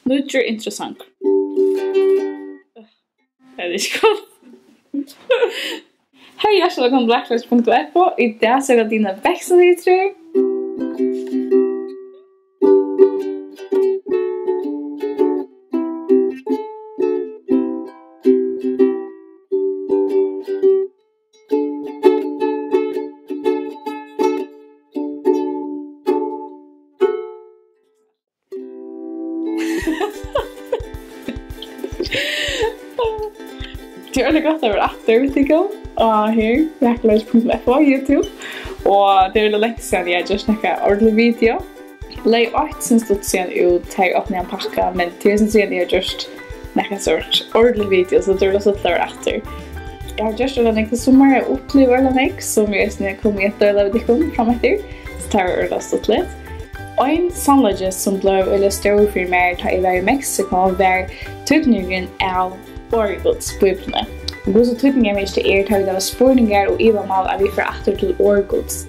Nøkur interessant. Det är inte gott. Hej, jag ska komma Blackface.FO. Idag så är det dina växelheter. Det är gott att vara aftur, tykkum. Och här, VAKURLEIKI.FO, YouTube. Och det är länge sedan jag just snackade ordentlig video. Lägg 8 sen stod sen ut här öppna en packa, men till sen sen jag just snackade sort ordentlig video, så det är så att vara aftur. Jag har just ordentlig sommar, jag upplever ordentlig, som jag kommer att dela vid tykkum framöver. Så tar jag stått lite. Och en sannleiki som blev eller størri fyri meg da jeg var i Mexico var Týdningurin av Orð Guds Bíblian. Hvussu týdningarmikið tar við av spurningar og yvamal av vi får aftur til Orð Guds.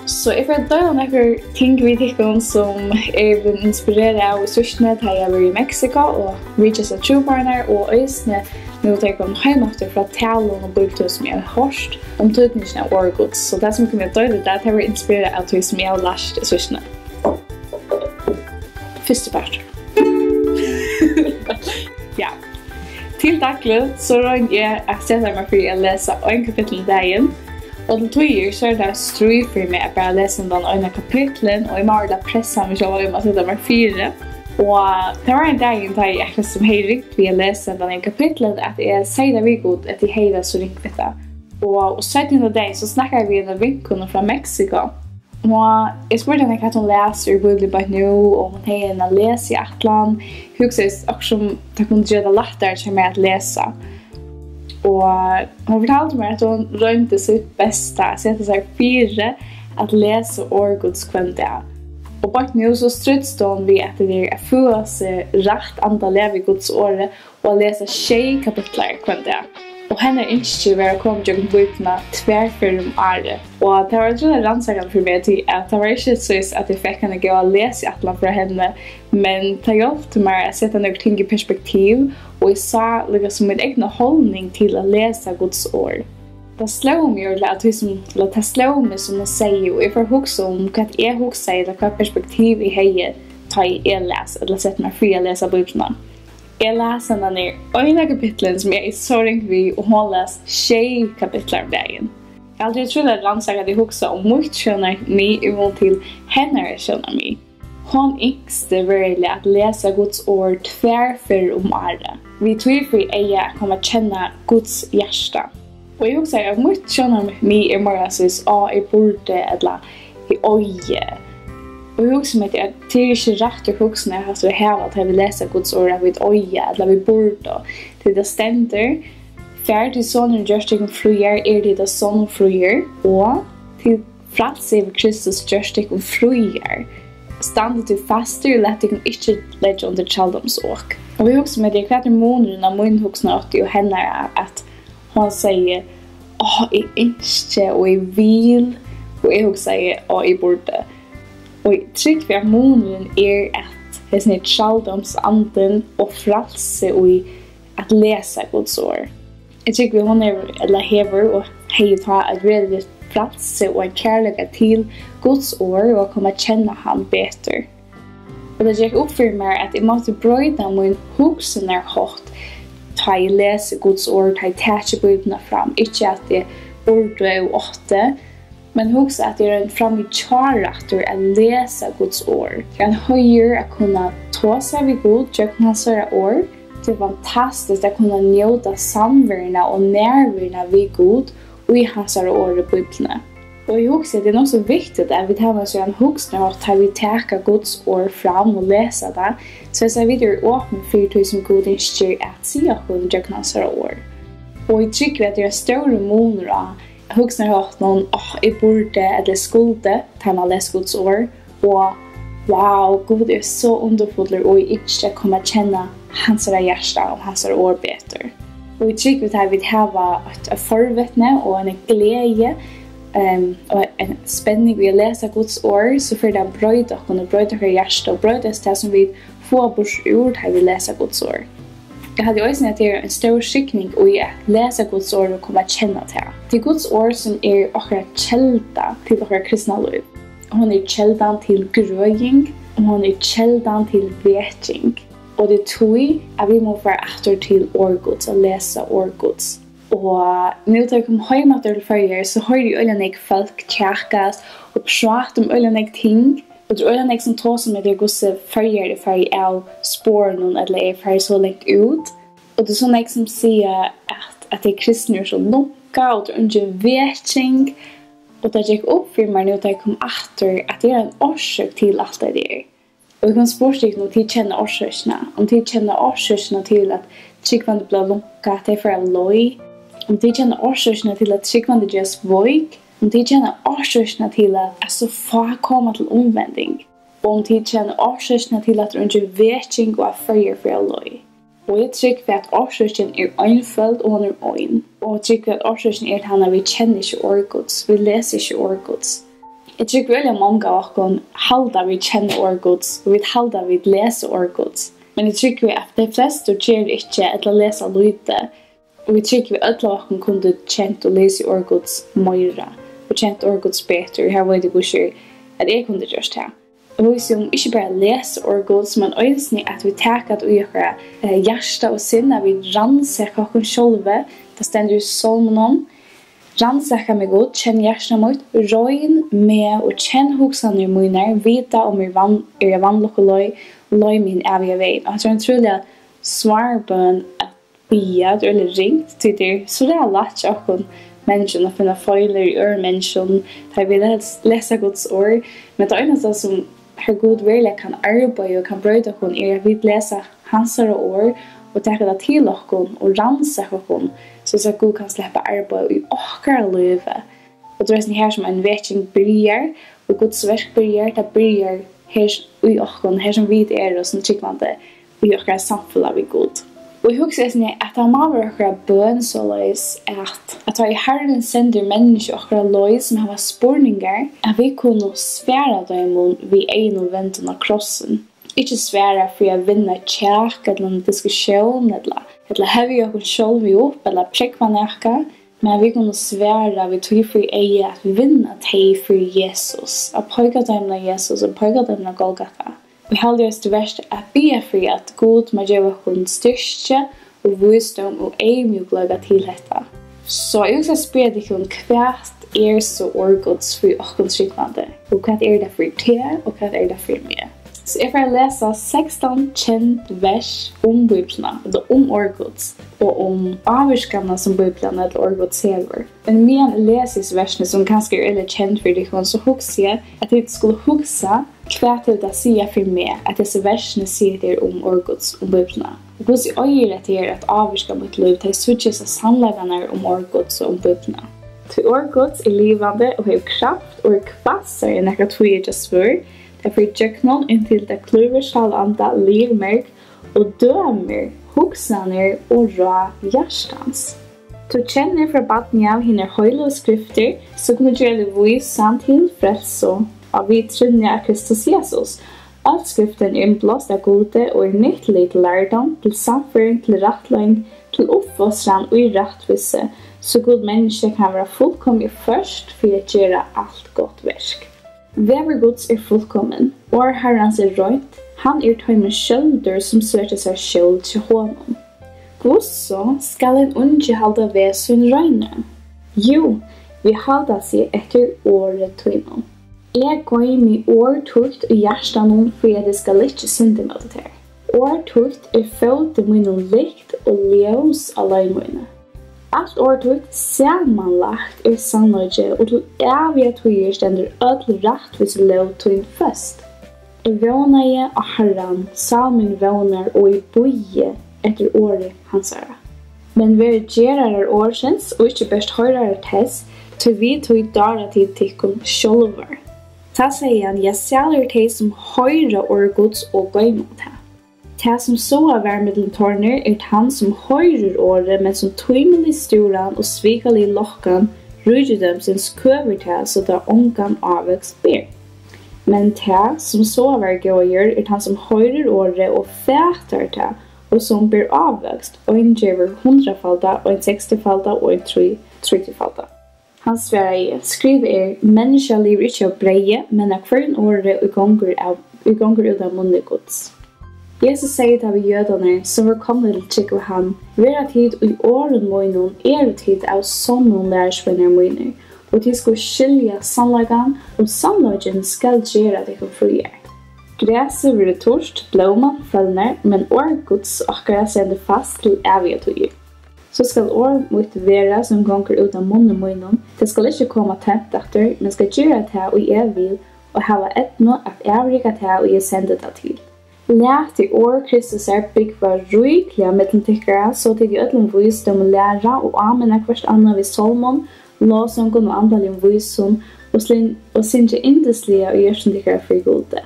Så jeg får deila nøkur ting vi tykkum som blitt inspireret av i síðstuni da jeg var i Mexico og reaches av trúbarnar og øysne nu tykkum heimaftur fra talum og Bíbliutímum som jeg har hørt om týdningin av Orð Guds. Så det som kunne jeg deila det var inspireret av det som jeg har lært i síðstuni. Første part. Ja. Til daglig så røyner jeg å sette meg for å lese en kapittel i dagen. Og til 2 år så det strøy for meg å bare lese den ene kapitlen, og jeg må da presse meg selv om å sette meg 4. Og det var en dag da jeg akkurat som hei rikt ved å lese den ene kapitlen, at jeg sier det vi god at jeg hei det så rikt ved det. Og 17. dag så snakker vi med vinkene fra Mexico. Og jeg spurte henne hva hun leser i Biblia bare nå, og hun har henne lese i Atlan. Hun husker også om det kunne gjøre det lettere til meg å lese. Og hun fortalte meg at hun rønte sitt beste, sette seg 4 at lese Orð Guds hver dag. Og bare nå så strødste hun ved at det er å føle seg rett antall leve i Guds året og å lese 6 kapitler hver dag. Og henne ønsker å være kommet til bøkene tverrfør året. Og det var utrolig rannsakende for meg til at det var ikke så at jeg fikk henne gå og lese i Atlan fra henne, men det hjalp til meg å sette noen ting i perspektiv, og jeg sa liksom min egen holdning til å lese Guds ord. Det slår meg at det slår meg som jeg sier, og jeg får huske om hva jeg husker, eller hva perspektiv jeg har til jeg leser, eller setter meg fri å lese bøkene. Jeg leser denne øyne kapitlen som jeg er så ringt ved å holde 6 kapitler om dagen. Jeg har aldri trodd at rannsakere at jeg husker om mye skjønner meg i mål til henne skjønner meg. Hun yngste virkelig at lese Guds ord tverrfør året. Vi tverrfør eier kommer kjenne Guds hjerte. Og jeg husker at mye skjønner meg i morgensis og jeg burde eller i øye. Og jeg husker meg at det er ikke rett å huske når jeg har at jeg vil lese Guds ord av et øye, eller vi burde. Til det stender, ferdig sånne gjørsting fruer er det sånne fruer, og til frelse over Kristus gjørsting fruer. Standet til faster og lett jeg ikke legge under kjeldomsåk. Og jeg husker meg at det er måneden av min huksene og henne at hun sier, jeg ønsker og jeg vil, og jeg husker og jeg burde. Og jeg tror for at måneden er at det er kjeldomsanden og frelse og at lese Guds ord. Jeg tror for hun eller hever og heier ta et veldig frelse og en kærlighet til Guds ord og komme kjenne han bedre. Og det gikk opp for meg at jeg måtte brøyde min huksener hatt ta jeg lese Guds ord, ta jeg tætje bøybene fram. Ikke at jeg burde og 8, men husk at jeg er fram i kjæretter å lese Guds ord. Jeg høyer å kunne ta seg ved Gud, gjøre hans ord. Det er fantastisk å kunne njøte samværende og nærværende ved Gud og i hans ord i Bibelen. Og jeg husker at det er noe så viktig at vi tar med oss en huksner og tar vi taker Guds ord fram og leser det. Så jeg videre åpne for det som Gud ønsker at si at Gud gjør hans ord. Og jeg tykker at det er større måneder av huksner har hatt noen, jeg burde eller skulde til å lese Guds ord, og wow, Gud er så underfull, og jeg ikke kommer kjenne hans hjerte og hans ord bedre. Og jeg tykker at vi har et forvittne og en glede, og en spenning ved å lese Guds ord, så får det brøyde og brøyde hjerte, og brøyde det som vi få bort ord här vi läser Guds ord. Jag hade också att det är en stor skickning och jag läser Guds ord och kommer att känna det här. Det är Guds ord som är våra kälda till våra kristna liv. Hon är käldan till gröjning och hon är käldan till vetjing. Och det tog att vi måste vara aftur till Orð Guds och läsa Orð Guds. Och nu när jag kom hem till Føroyum så hörde jag öliga folk tjäkas och prata om öliga ting. Och det är öliga som tar som att jag går Føroyum för av spåren eller är för så långt ut. Och det är sådana som säger att det är kristna så långa och det är inte vetjing. Och det gick upp för mig nu när jag kom aftur att det är en orsak till allt det där. Och jag kan spåra om de känner orsakerna. Om de känner orsakerna till att tryggvande blir långa, att det är för en loj. Om de känner orsakerna till att tryggvande görs vojk. Om de känner orsakerna till att så få komma till omvändning. Och om de känner orsakerna till att de vetjing och följer för en loj. Och jag tycker att orsaken är enföljd och hon är ögon. Och jag tycker att orsaken är att han vi känner inte Orð Guds. Vi läser inte Orð Guds. Jag tycker väldigt många av oss halda vi känner Orð Guds och vi halda vi läser Orð Guds. Men jag tycker att de flesta gör inte eller läsa lite. Och vi tycker att alla av oss kunde känt och läsa Orð Guds mera. Och känt Orð Guds bättre. Här var det kanske att jag kunde göra det här. Och vi som inte bara läser Orð Guds men också att vi tackar och gör hjärta och sinne. Vi rannsakar oss själva. Det ständer i psalmen. Rannsaka mig god, känn hjärtan mot, röjn med och känn hoksan i munar, vita om er vanlig och loj min eviga väg. Och jag tror en troliga svarbön att bia, eller ringt, till det så det är lätt att människan att finna fejler i människan, där vi läsa Guds ord. Men det enda som har god verkligen kan arbeta och kan bröda hon är att vi läser hans ord och ta det till oss och rannsaka oss. Så att Gud kan släppa arbeta i åkara livet. Och det är här som en vetjing börjar. Och Guds verk börjar. Det börjar här i åkara. Här som vi är och som tryggvande. Och i åkara samfällar vi Gud. Och jag husker att det må vara åkara bön så lös att i Herren sänder människor åkara lös som har spurningar. Att vi kunde svära dem vid en och väntan av krossen. Inte svära för att vinna tjäk eller en diskussion eller har vi oss själva upp eller präckva näka. Men vi kunde svära vi tog för eget att vinna dig för Jesus. Att pojka dem av Jesus och pojka dem av Golgata. Vi hade oss det värsta att be för att Gud må ge oss styrka och visdom och ödmjukhet till detta. Så jag ska spela dig om kvart är så Orð Guds för oss tryggvande. Och kvart är det för te och kvart är det för mig. Så jag får läsa 16 känd vers om Bibeln, eller om Orð Guds, och om avskamna som Bibeln eller Orð Guds server. Men mer läses versen som kanske är väldigt känd för dig, så hoppas jag att det skulle huxa kvart till att säga för mig att dessa versen säger om Orð Guds om Bibeln. Och Guds öger att det är att avskama mitt liv till switches och sannläggarna om Orð Guds och om Bibeln. Till Orð Guds är livande och har kraft och är kvassar i näka tviga svör. Därför tjöknon intill det kluver skall anda livmärk och dömer hoksaner och rå hjärstans. Du känner för badning av hinner höjliga skrifter så kunde du göra visan till frälso av vi trunniga Kristus Jesus. Allt skriften är inblåst av gode och är nyttlig till lärdom, till samföring, till rättläng, till uppfostran och i rättvise så god människa kan vara fullkomlig först för att göra allt gott verk. Vever Guds är fullkommen, och Herrans är röjt, han är töjmen skölder som söker sig sköld till honom. Hvussu skall en unge halda ved sin røyne? Jo, vi halda sig efter året töjmen. Jeg går i år tukt i hjärstanon för att det skal ikke synde med det her. År tukt er født min likt og ljøs av løgnmøyne. Allt årtugt samanlagt er sannleiki og til evige tøyer stender öll rættvis lovtøyn fest. Jeg vånar av Herren, salmen vånar og i boje etter året hans æra. Men vi gerar årsens og ikke best høyrar tess, til vi tøy dara til tykkum sjolvar. Ta sier han, jeg sælger til som høyra Orð Guds og gøymot her. Det som så av värmeddeltorner är han som höjer året men som tøymelig sturan och svikalig lockan rydder dem sin skøvertal så där ångan avväxt ber. Men det som sover gåjer han som høyrer året og fæter det, og som blir avvøkst, og en gjør 100-falda, og en 60-falda, og en 30-falda. Han svarer, skriv menneska lever ikke av breie, men av hver året og gonger ut av munnet Guds. Jesus sier til jødene som var kommet til trygg av han, vera tid og i åren møgnen tid av sånne lærersvenner møgner, og de skal skilja sannleikan, og sannleiken skal gjøre det kan frie. Græset blir torst, blomman følner, men Orð Guds akkurat sender fast til evige tøyer. Så skal Orð mot vera som gonger ut av munnen møgnen, det skal ikke komme temt etter, men skal gjøre det og jeg vil, og hava etno at avrika det og jeg sender det til. Lært i Kristus byggva rykliga mellom tykkere, så til de ødelen visdom læra og amena hvert annet ved solmon, låsongen og andalig visdom, og sinje indeslige og gjørsen tykkere for gode.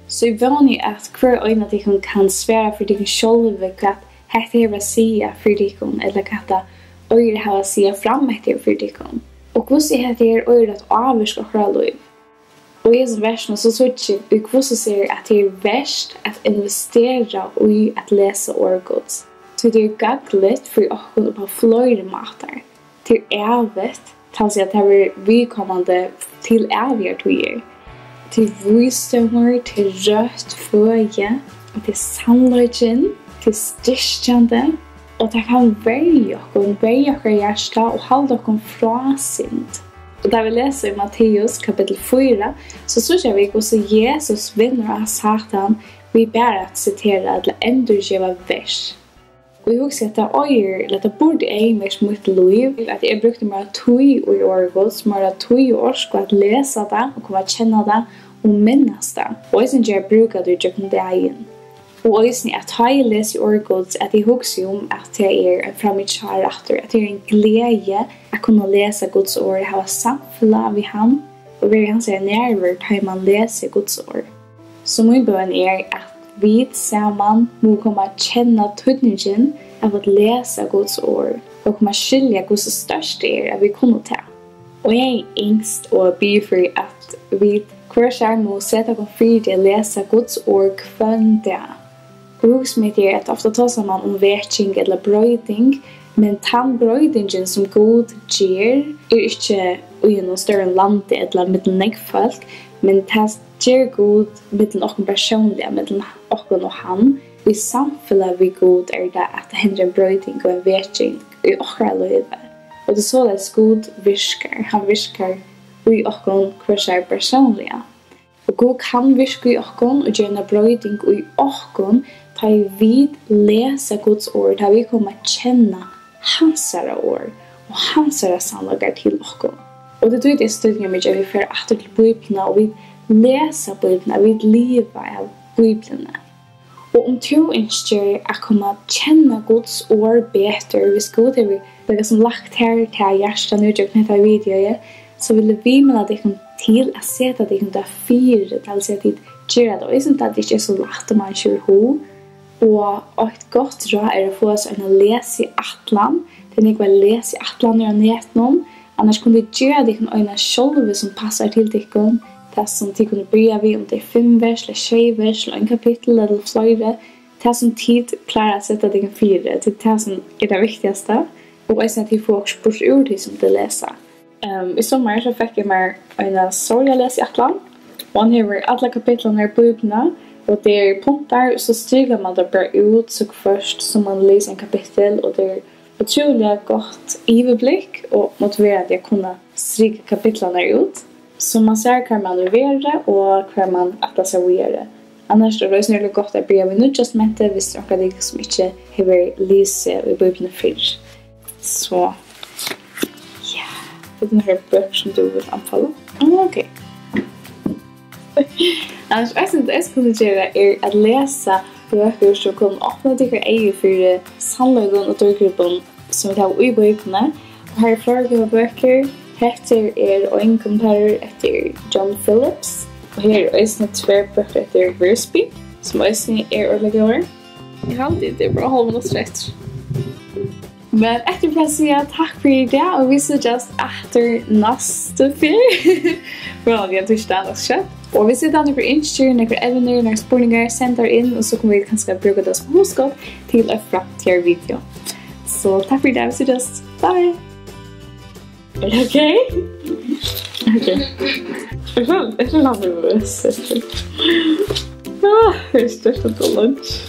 Så jeg vågner at hver øyne tykkene kan svære for tykkene sjølve hva hette her å sige for tykkene, eller hva øyre her å sige fram etter for tykkene. Og hvordan hette her øyre at avvirke akkurat lov. Og i disse versene så sier vi hvordan ser at det verst at investere i at lese Orð Guds. Så det gaglet for åkken på flere måter. Til evet, til at det er vidkommende til evige tøyer. Til visdommer, til rødt føje, og til sannleiken, til styrkjende. Og det kan være åkken hjerte og holde åkken fra sint. Og da vi leser i Matteus kapittel 4, så synes vi hvordan Jesus vinner av Satan vi bare at sitere eller endurgiva vers. Og jeg husker at det burde egentlig mot liv, at jeg brukte mer tøy og Orð Guds, mer tøy og orsk at lese det, og komme å kjenne det, og minnes det. Og jeg synes jeg bruker det i det egen. Og jeg synes at jeg leser Orð Guds, at jeg husker om at det fra mitt kjære aftur, at det en glede at kunne lese Guds ord, ha samfunnet ved ham, og være hans nærvær til man leser Guds ord. Så min bøn at vi sammen må komme å kjenne tydningen av å lese Guds ord, og komme å skilje hvordan størst at vi kunne ta. Og jeg yngst og byr for at vi hver skjær må sette oss fri til å lese Guds ord hver dag. Og hos meg at ofte tar man om veking eller brøyding, men den brøydingen som Gud gjør ikke i noen større land eller mellom nekkfolk, men det gjør Gud mellom oss personlige, mellom oss og han. I samfunnet vi Gud det at det hender en brøyding og en veking i okra livet. Og det så at Gud virker. Han virker i oss hver personlige. Og Gud kan virke i oss og gjøre en brøyding i oss da vi leser Guds ord, da vi kommer å kjenne hans ord og hans sannleikar til oss. Og det er det studier mye vi fører etter til Bibelen, og vi leser Bibelen, og vi lever av Bibelen. Og om du ønsker å komme å kjenne Guds ord bedre, hvis Gud har vært lagt her til hjertet nå til dette videoet, så vil vi melde deg til å se at deg til fire, til å se at deg gjør det. Og jeg synes at det ikke er så lagt om man kjører ho. Og et godt råd å få oss å lese i atlan. Det er ikke å lese i atlan og netnom. Annars kunne du gjøre deg øyne selv som passer til deg. Det som de kunne bryr vi om det 5 vers, eller 6 vers, eller en kapittel, eller flere. Det som tid klarer å sette deg 4. Det er som er det viktigste. Og jeg synes at de får spurt ur det som de leser. I sommer så fikk jeg meg en sorg å lese i atlan. Og han har alle kapitlene i Bibelen. Og det er punkter, så stryker man det bare ut så først som man leser en kapittel. Og det er utrolig godt overblikk og motiverer at jeg kunne stryke kapitlene ut. Så man ser hva man vil være og hva man atler seg å gjøre. Annars er det snill godt å begynne med Nødtestamentet hvis det er noe som ikke har vært lese i Bibelen før. Så, ja. Det er noen bøker som du vil anbefale. Ok. Annars, jeg synes det jeg skulle gjøre å lese bøker som kunne åpne dere eget for sannleiken og dørgruppen som vi tar i bøkene. Og her er flere bøker. Heter en kommentar etter John Phillips. Og her er også 2 bøker etter Versby, som også ordentlig år. Jeg har alltid det bra å holde noe strett. Men efter för att säga tack för det och vi ser just efter nästa fyr. För vi har torsdag och kött. Och vi sitter för instyr, några evner, några spurningar, sänder in och så kommer vi kanske bruka det som husskott till en framtida video. Så tack för det, vi ser just. Bye! Är det okej? Okej. Jag är så nervös. Det är störst att lunch.